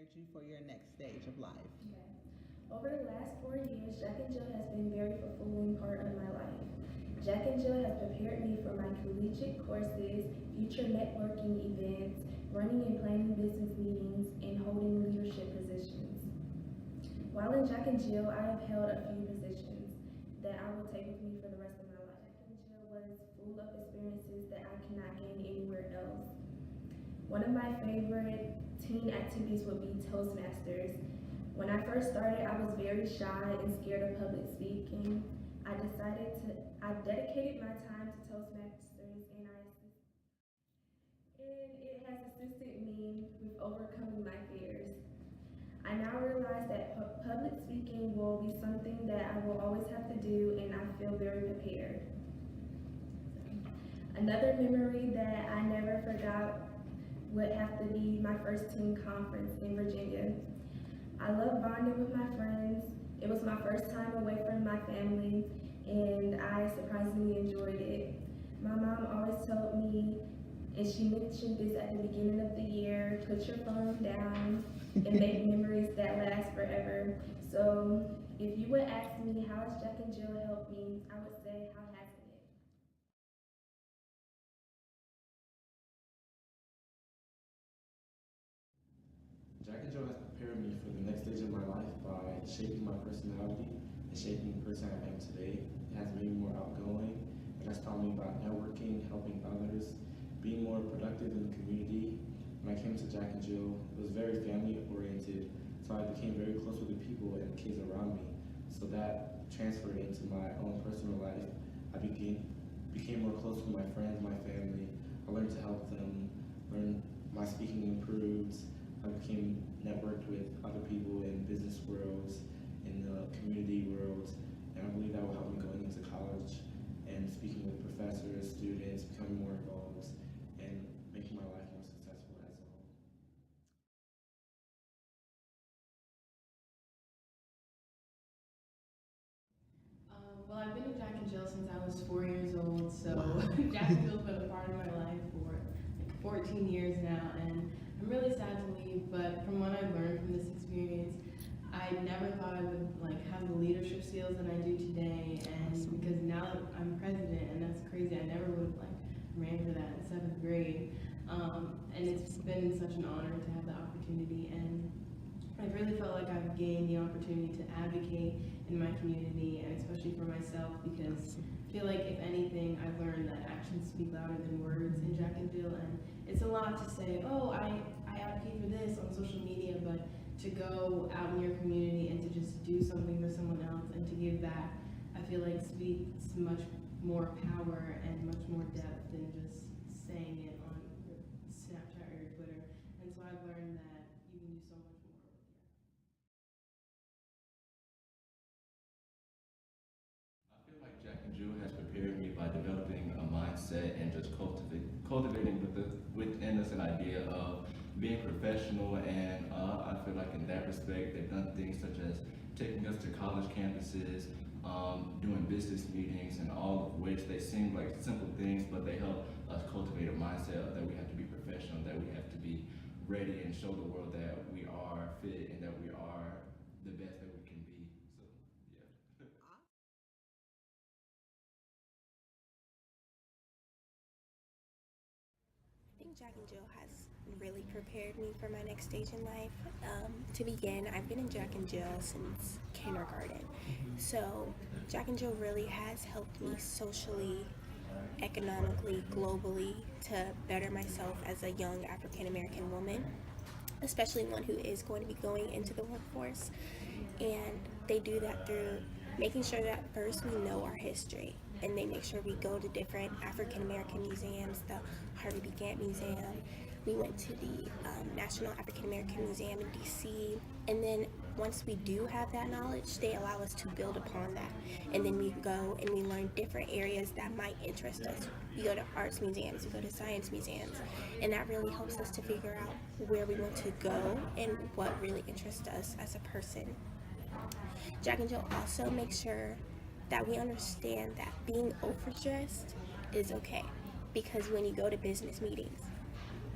prepared you for your next stage of life? Over the last 4 years, Jack and Jill has been a very fulfilling part of my life. Jack and Jill has prepared me for my collegiate courses, future networking events, running and planning business meetings, and holding leadership positions. While in Jack and Jill, I have held a few positions that I will take with me for the rest of my life. Jack and Jill was full of experiences that I cannot gain anywhere else. One of my favorite teen activities would be Toastmasters. When I first started, I was very shy and scared of public speaking. I dedicated my time to Toastmasters and it has assisted me with overcoming my fears. I now realize that public speaking will be something that I will always have to do, and I feel very prepared. Another memory that I never forgot would have to be my first teen conference in Virginia. I love bonding with my friends. It was my first time away from my family, and I surprisingly enjoyed it. My mom always told me, and she mentioned this at the beginning of the year, put your phone down and make memories that last forever. So if you would ask me how has Jack and Jill helped me, I would say how hasn't it? Jack and Jill has prepared me for the next stage of my life by shaping my personality and shaping the person I am today. It has made me more outgoing. It has taught me about networking, helping others, being more productive in the community. When I came to Jack and Jill, it was very family oriented, so I became very close with the people and the kids around me. So that transferred into my own personal life. I became more close with my friends, my family. I learned to help them, learn my speaking improved. I became networked with other people in business worlds, in the community world, and I believe that will help me going into college and speaking with professors, students, becoming more involved, and making my life more successful as a whole. Well, I've been in Jack and Jill since I was 4 years old, so Jack and Jill's been a part of my life for like 14 years now, and I'm really sad to leave, but from what I've learned from this experience, I never thought I would like have the leadership skills that I do today, and because now that I'm president, and that's crazy, I never would have like ran for that in 7th grade, and it's been such an honor to have the opportunity, and I really felt like I've gained the opportunity to advocate in my community, and especially for myself, because I feel like if anything, I've learned that actions speak louder than words in Jack and Jill, and it's a lot to say, oh, I advocate for this on social media, but to go out in your community and to just do something for someone else and to give back, I feel like speaks much more power and much more depth than just saying it on your Snapchat or your Twitter. And so I've learned that you can do so much more with your. I feel like Jack and Jill has prepared me by developing a mindset and just cultivating within us an idea of being professional, and I feel like in that respect they've done things such as taking us to college campuses, doing business meetings, and all of which they seem like simple things, but they help us cultivate a mindset that we have to be professional, that we have to be ready and show the world that we are fit and that we are the best that we can be. So, yeah. I think Jack and Jill has really prepared me for my next stage in life. To begin, I've been in Jack and Jill since kindergarten. So Jack and Jill really has helped me socially, economically, globally to better myself as a young African American woman, especially one who is going to be going into the workforce. And they do that through making sure that first we know our history, and they make sure we go to different African American museums, the Harvey B. Gantt Museum. We went to the National African American Museum in DC, and then once we do have that knowledge, they allow us to build upon that, and then we go and we learn different areas that might interest us. We go to arts museums, we go to science museums, and that really helps us to figure out where we want to go and what really interests us as a person. Jack and Jill also make sure that we understand that being overdressed is okay, because when you go to business meetings,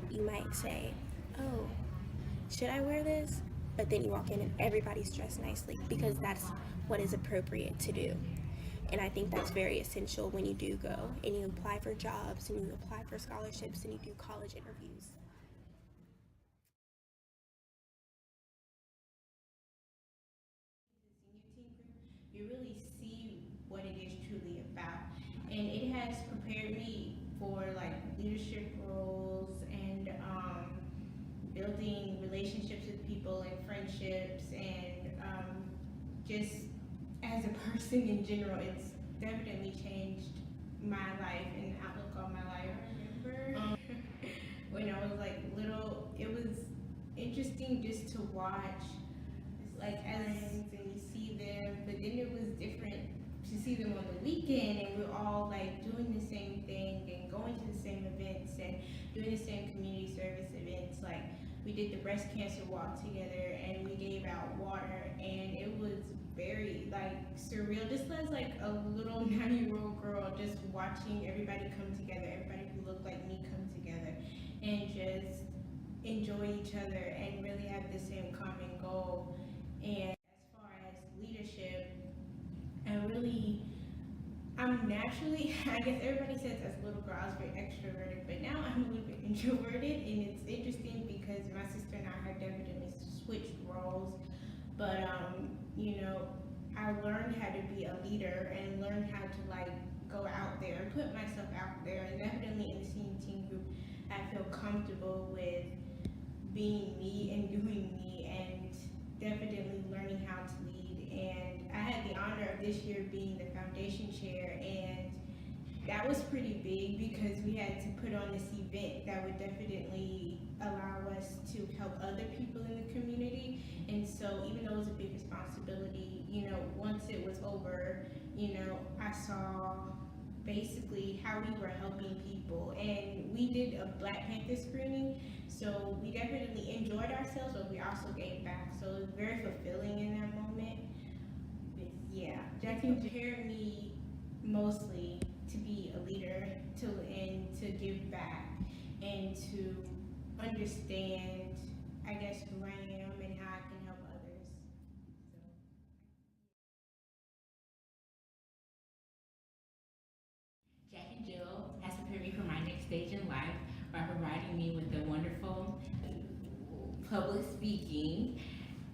you might say, oh, should I wear this? But then you walk in and everybody's dressed nicely because that's what is appropriate to do. And I think that's very essential when you do go and you apply for jobs and you apply for scholarships and you do college interviews. You really see what it is truly about. And it has prepared me for like leadership roles and building relationships with people and friendships and just as a person in general, it's definitely changed my life and outlook on my life. I remember when I was like little, it was interesting just to watch like friends and you see them, but then it was different to see them on the weekend and we're all like doing the same thing and going to the same events and doing the same community service events. Like we did the breast cancer walk together and we gave out water and it was very like surreal, just as like a little 9-year-old girl just watching everybody come together, everybody who looked like me come together and just enjoy each other and really have the same common goal. And as far as leadership, I'm naturally, I guess everybody says as a little girl I was very extroverted, but now I'm a little bit introverted, and it's interesting because my sister and I have definitely switched roles. But you know, I learned how to be a leader and learned how to like go out there and put myself out there. And definitely in the senior team group, I feel comfortable with being me and doing me, and definitely learning how to lead. And I had the honor of this year being the foundation chair, and that was pretty big because we had to put on this event that would definitely allow us to help other people in the community. And so even though it was a big responsibility, you know, once it was over, you know, I saw basically how we were helping people. And we did a Black Panther screening, so we definitely enjoyed ourselves, but we also gave back. So it was very fulfilling in that moment. But yeah, Jackie prepared me mostly to be a leader, and to give back, and to understand, I guess, who I am and how I can help others. Jack and Jill has prepared me for my next stage in life by providing me with the wonderful public speaking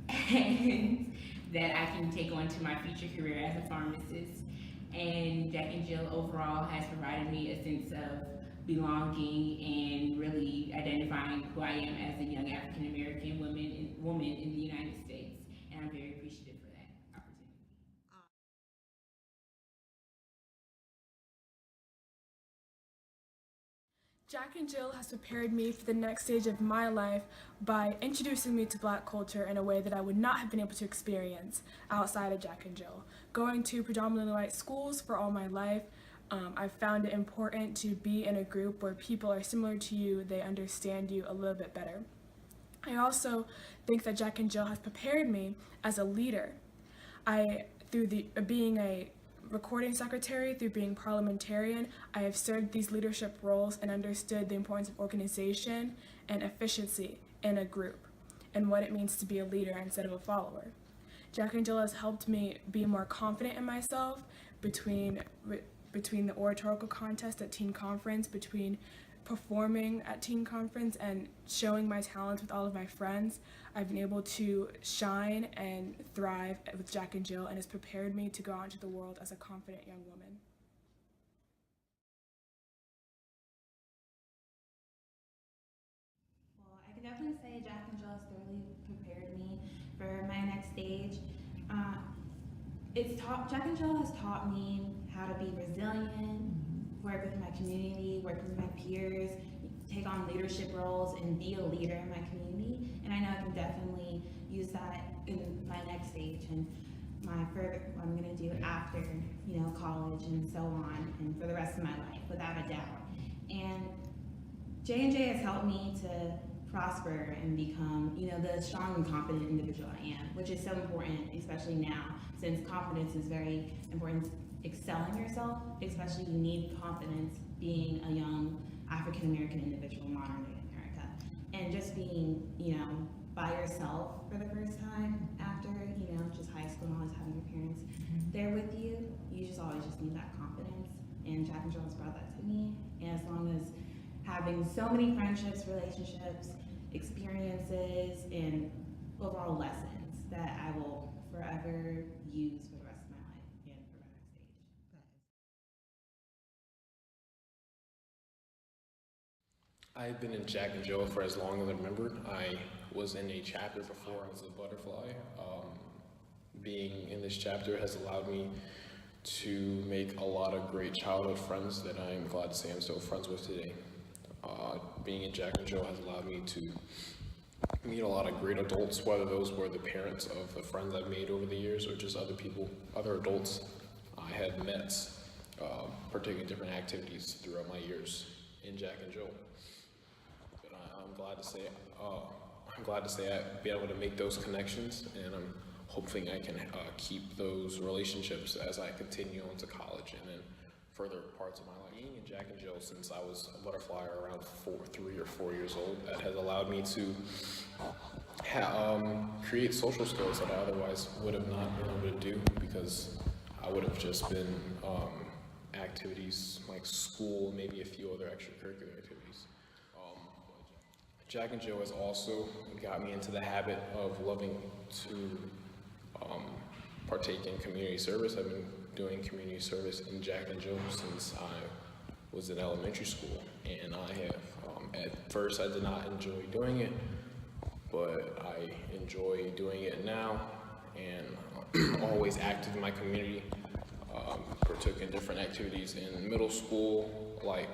and that I can take on to my future career as a pharmacist. And Jack and Jill overall has provided me a sense of belonging and really identifying who I am as a young African American woman in the United States. And I'm very appreciative for that opportunity. Jack and Jill has prepared me for the next stage of my life by introducing me to Black culture in a way that I would not have been able to experience outside of Jack and Jill. Going to predominantly white schools for all my life, I've found it important to be in a group where people are similar to you, they understand you a little bit better. I also think that Jack and Jill has prepared me as a leader. Through being a recording secretary, through being parliamentarian, I have served these leadership roles and understood the importance of organization and efficiency in a group and what it means to be a leader instead of a follower. Jack and Jill has helped me be more confident in myself between the oratorical contest at teen conference, between performing at teen conference and showing my talents with all of my friends. I've been able to shine and thrive with Jack and Jill, and has prepared me to go out into the world as a confident young woman. Well, I can definitely say Jack and Jill has thoroughly prepared me for my next stage. Jack and Jill has taught me how to be resilient, work with my community, work with my peers, take on leadership roles, and be a leader in my community. And I know I can definitely use that in my next stage and what I'm gonna do after, you know, college and so on, and for the rest of my life, without a doubt. And J&J has helped me to prosper and become, you know, the strong and confident individual I am, which is so important, especially now, since confidence is very important. Excelling yourself, especially you need confidence being a young African American individual in modern day America. And just being, you know, by yourself for the first time after, just high school and always having your parents there with you. You just always just need that confidence. And Jack and Jill has brought that to me. And as long as having so many friendships, relationships, experiences, and overall lessons that I will forever use for the rest of my life and for my next stage. I've been in Jack and Jill for as long as I remember. I was in a chapter before as a butterfly. Being in this chapter has allowed me to make a lot of great childhood friends that I'm glad to say I'm still friends with today. Being in Jack and Jill has allowed me to meet a lot of great adults, whether those were the parents of the friends I've made over the years or just other people, other adults I had met, partaking in different activities throughout my years in Jack and Jill. But I'm glad to say I've been able to make those connections, and I'm hoping I can keep those relationships as I continue on to college and then further parts of my life. Being in Jack and Jill since I was a butterfly around 3 or 4 years old, that has allowed me to create social skills that I otherwise would have not been able to do, because I would have just been activities like school, maybe a few other extracurricular activities. Jack and Jill has also got me into the habit of loving to partake in community service. I've been doing community service in Jack and Jill since I was in elementary school, and I have, at first I did not enjoy doing it, but I enjoy doing it now, and always active in my community. Partook in different activities in middle school, like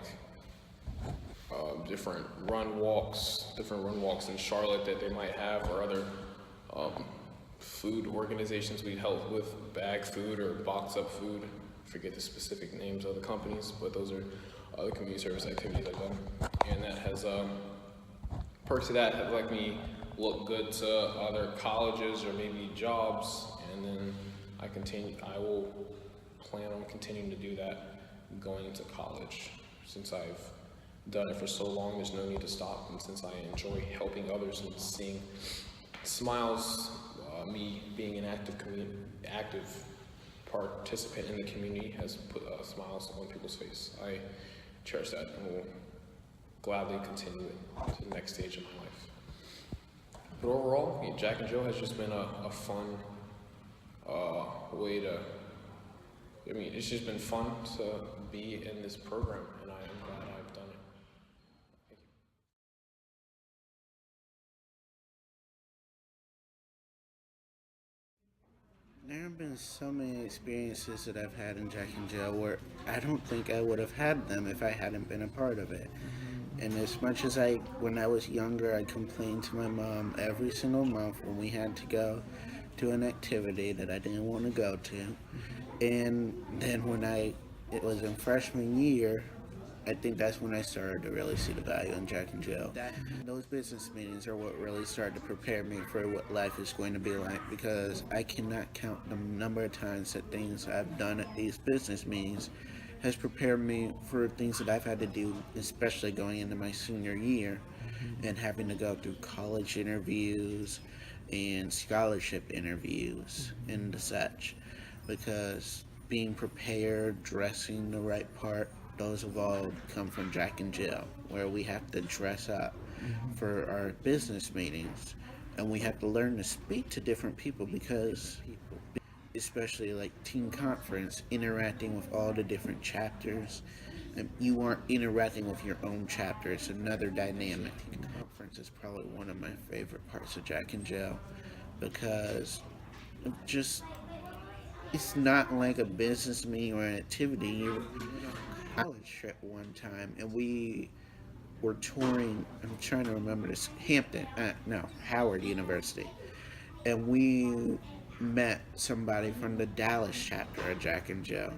different run walks in Charlotte that they might have, or other food organizations we help with, bag food or box up food. I forget the specific names of the companies, but those are other community service activities I've done. And that has, perks of that have let me look good to other colleges or maybe jobs, and then I will plan on continuing to do that going into college. Since I've done it for so long, there's no need to stop, and since I enjoy helping others and seeing smiles, me being an active participant in the community has put smiles on people's face. I cherish that and will gladly continue it to the next stage of my life. But overall, Jack and Jill has just been a fun way to, it's just been fun to be in this program, and I am glad I've done it. Thank you. There have been so many experiences that I've had in Jack and Jill where I don't think I would have had them if I hadn't been a part of it. And as much as when I was younger, I complained to my mom every single month when we had to go to an activity that I didn't want to go to. And then when it was in freshman year, I think that's when I started to really see the value in Jack and Jill. Those business meetings are what really started to prepare me for what life is going to be like, because I cannot count the number of times that things I've done at these business meetings has prepared me for things that I've had to do, especially going into my senior year and having to go through college interviews and scholarship interviews and such, because being prepared, dressing the right part, those have all come from Jack and Jill, where we have to dress up for our business meetings, and we have to learn to speak to different people, because especially like teen conference, interacting with all the different chapters, and you aren't interacting with your own chapter. It's another dynamic. Conference is probably one of my favorite parts of Jack and Jill, because it's not like a business meeting or an activity. You were on a college trip one time, and we were touring, I'm trying to remember this, Howard University, and we met somebody from the Dallas chapter of Jack and Jill,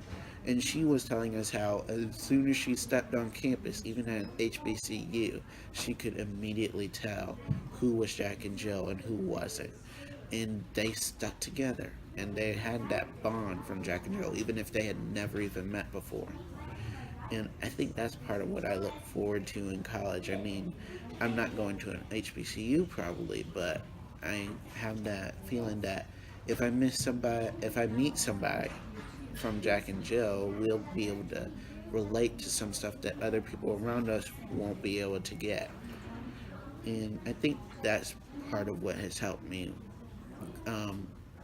and she was telling us how as soon as she stepped on campus, even at HBCU, she could immediately tell who was Jack and Jill and who wasn't, and they stuck together, and they had that bond from Jack and Jill, even if they had never even met before. And I think that's part of what I look forward to in college. I mean, I'm not going to an HBCU probably, but I have that feeling that if I meet somebody from Jack and Jill, we'll be able to relate to some stuff that other people around us won't be able to get. And I think that's part of what has helped me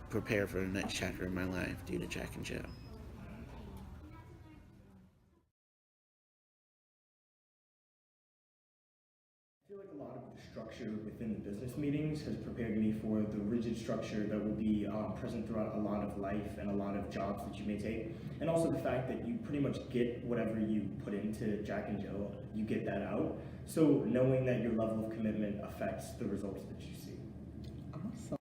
prepare for the next chapter of my life due to Jack and Jill. I feel like a lot of the structure within the business meetings has prepared me for the rigid structure that will be present throughout a lot of life and a lot of jobs that you may take. And also the fact that you pretty much get whatever you put into Jack and Jill, you get that out. So knowing that your level of commitment affects the results that you see. Awesome.